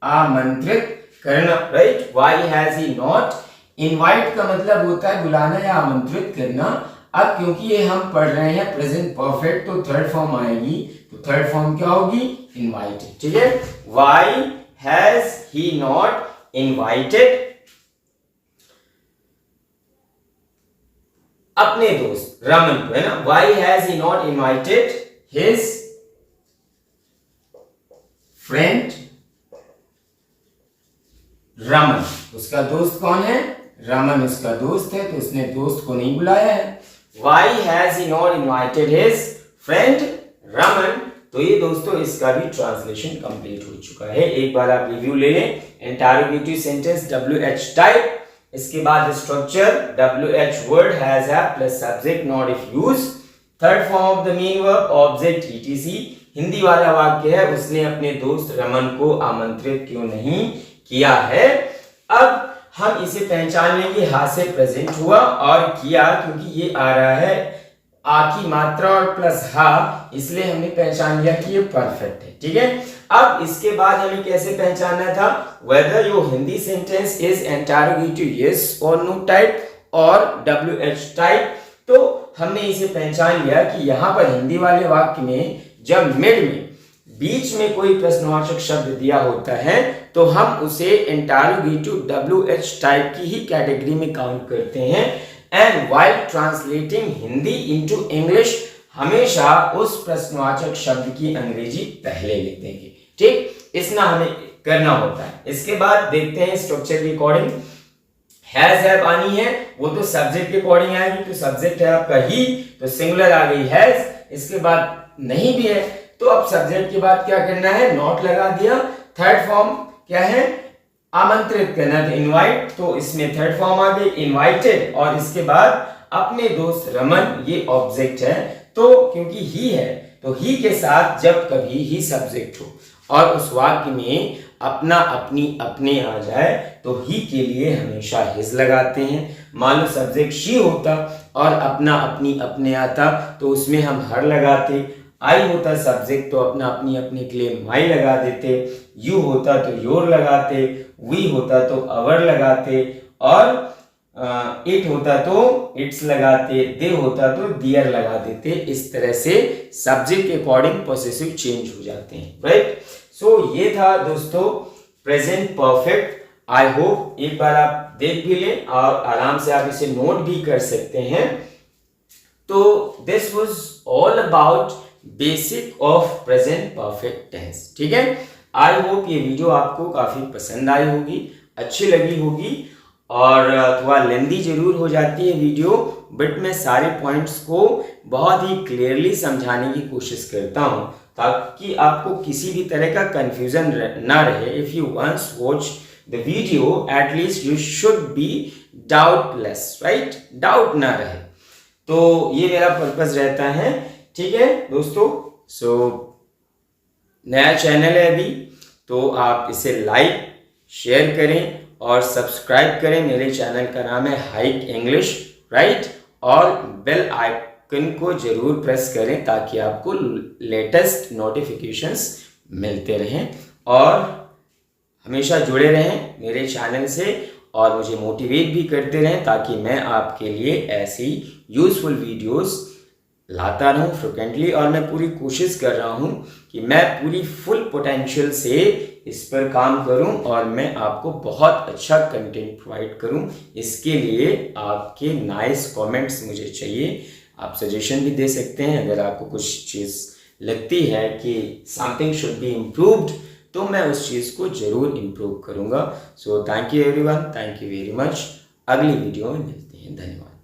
आमंत्रित करना, right. Why has he not. Invite का मतलब होता है बुलाना या आमंत्रित करना। अब क्योंकि ये हम पढ़ रहे हैं प्रेजेंट परफेक्ट, तो थर्ड फॉर्म आएगी, तो थर्ड फॉर्म क्या होगी, इनवाइटेड। ठीक है, why has he not invited अपने दोस्त रमन को, है ना। Why has he not invited his friend Raman. उसका दोस्त कौन है, रमन उसका दोस्त है, तो उसने दोस्त को नहीं बुलाया है। Why has he not invited his friend Raman. तो ये दोस्तों इसका भी ट्रांसलेशन कंप्लीट हो चुका है। एक बार आप रिव्यू ले लें। इंटरोगेटिव सेंटेंस WH टाइप, इसके बाद structure WH word has have plus subject not if use, third form of the main verb object etc। Hindi वाला वाक्य है उसने अपने दोस्त रमन को आमंत्रित क्यों नहीं किया है। अब हम इसे पहचान लेंगे, हा से प्रेजेंट हुआ और किया, क्योंकि ये आ रहा है आ की मात्रा और प्लस हा, इसलिए हमने पहचान लिया कि ये परफेक्ट है। ठीक है, अब इसके बाद हमें कैसे पहचानना था, whether your Hindi sentence is interrogative yes और नो टाइप और WH टाइप। तो हमने इसे पहचान लिया कि यहाँ पर हिंदी वाले वाक्य में जब मिड में बीच में कोई प्रश्नवाचक शब्द दिया होता है तो हम उसे इंटरोगेटिव WH टाइप की ही कैटेगरी में काउंट करते हैं। And while translating Hindi into English हमेशा उस प्रश्नवाचक शब्द की अंग्रेजी पहले लिख देंगे। ठीक, इतना हमें करना होता है। इसके बाद देखते हैं स्ट्रक्चर के अकॉर्डिंग। हैज हैव आनी है, वो तो सब्जेक्ट के अकॉर्डिंग आएगी, तो सब्जेक्ट है आपका ही, तो सिंगुलर आ गई हैज। इसके बाद नहीं भी है तो अब सब्जेक्ट के बाद क्या करना है, नॉट लगा दिया। थर्ड फॉर्म क्या है, आमंत्रित करना, तो इनवाइट, तो इसमें थर्ड फॉर्म आ गई इनवाइटेड। और इसके बाद अपने दोस्त रमन, ये ऑब्जेक्ट है, तो क्योंकि ही है तो ही के साथ जब कभी ही सब्जेक्ट हो और उस वाक्य में अपना अपनी अपने आ जाए तो ही के लिए हमेशा हिज लगाते हैं। मान लो सब्जेक्ट शी होता और अपना अपनी अपने आता तो उसमें हम हर लगाते। आई होता सब्जेक्ट तो अपना अपनी अपने के लिए माई लगा देते। यू होता तो योर लगाते। वी होता तो अवर लगाते। और इट होता तो इट्स लगाते। दे होता तो दियर लगा देते। इस तरह से सब्जेक्ट के अकॉर्डिंग पॉसेसिव चेंज हो जाते हैं, राइट। सो ये था दोस्तों प्रेजेंट परफेक्ट। आई होप एक बार आप देख भी लें और आराम से आप इसे नोट भी कर सकते हैं। तो this was all about basic of present perfect tense. ठीक है, आई होप ये वीडियो आपको काफी पसंद आई होगी अच्छी लगी होगी और थोड़ा लेंदी जरूर हो जाती है वीडियो, बट मैं सारे पॉइंट्स को बहुत ही क्लियरली समझाने की कोशिश करता हूँ ताकि आपको किसी भी तरह का कंफ्यूजन ना रहे। If you once watch the video at least you should be doubtless, right, doubt ना रहे। तो ये मेरा पर्पस रहता है, ठीक है दोस्तों। सो नया चैनल है अभी, तो आप इसे लाइक शेयर करें और सब्सक्राइब करें। मेरे चैनल का नाम है हाइक इंग्लिश, राइट, और बेल आइकन को जरूर प्रेस करें ताकि आपको लेटेस्ट नोटिफिकेशंस मिलते रहें और हमेशा जुड़े रहें मेरे चैनल से और मुझे मोटिवेट भी करते रहें ताकि मैं आपके लिए ऐसी यूज़फुल वीडियोस लाता रहूं फ्रिक्वेंटली। और मैं पूरी कोशिश कर रहा हूं कि मैं पूरी फुल पोटेंशियल से इस पर काम करूं और मैं आपको बहुत अच्छा कंटेंट प्रोवाइड करूं। इसके लिए आपके नाइस कमेंट्स मुझे चाहिए। आप सजेशन भी दे सकते हैं अगर आपको कुछ चीज़ लगती है कि समथिंग शुड बी इम्प्रूव्ड, तो मैं उस चीज़ को ज़रूर इम्प्रूव करूँगा। So thank you everyone, thank you very much. अगली वीडियो में मिलते हैं, धन्यवाद।